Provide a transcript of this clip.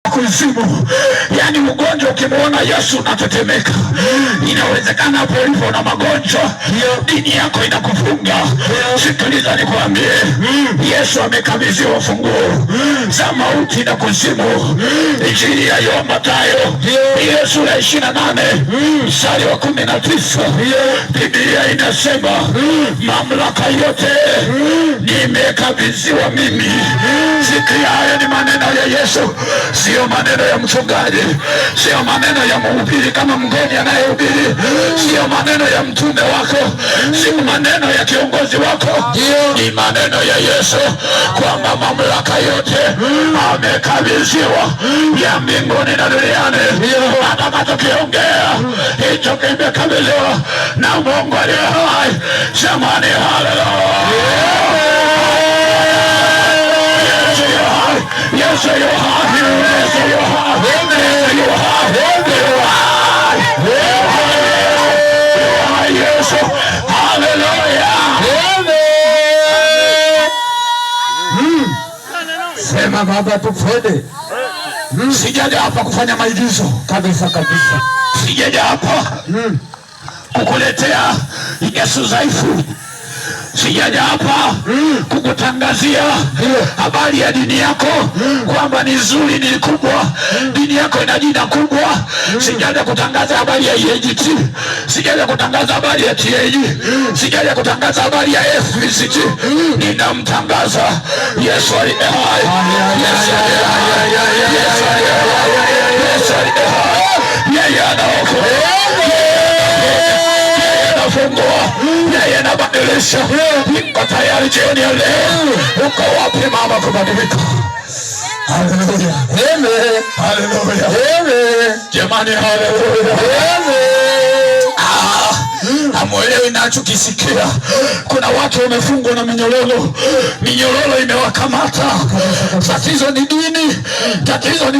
kuzimu. Yani ugonjwa ukimwona Yesu unatetemeka. Inawezekana hapo ulipo na magonjwa, dini yako inakufunga. Sikiliza nikwambie, Yesu amekabidhiwa funguo za mauti na kuzimu. Injili ya Mathayo ile sura 28 mstari wa 19, Biblia inasema mamlaka yote nimekabidhiwa mimi. Sikia, haya ni maneno ya Yesu, sio maneno ya mchungaji, sio maneno ya mhubiri kama mgeni anayehubiri, sio maneno ya mtume wako, sio maneno ya kiongozi wako, ni maneno ya Yesu kwamba mamlaka yote amekabidhiwa ya mbinguni na duniani. Atakachokiongea hicho kimekabidhiwa na Mungu aliye hai. Jamani, haleluya! Yesu yu hai, Yesu yu hai, Yesu yu hai, Yesu, haleluya! Sema Baba tufede. Sijaja hapa kufanya maigizo kabisa kabisa. Sijaja hapa kukuletea Yesu dhaifu. Sijaja hapa kukutangazia habari ya dini yako kwamba ni nzuri, ni kubwa, dini yako ina jina kubwa. Sijaja kutangaza habari ya EAGT, sijaja kutangaza habari ya TAG, sijaja kutangaza habari ya FVCT. Ninamtangaza Yesu aliye hai, Yesu aliye hai, Yesu aliye hai, Yesu aliye hai. Yeye anaokoa, yeye anabadilisha. Niko tayari jioni ya leo. Uko wapi mama kubadilika? Haleluya, amen, haleluya, amen. Jamani, haleluya, amen. Hamuelewi nachokisikia. Kuna watu wamefungwa na minyororo, minyororo imewakamata. Tatizo ni dini, tatizo ni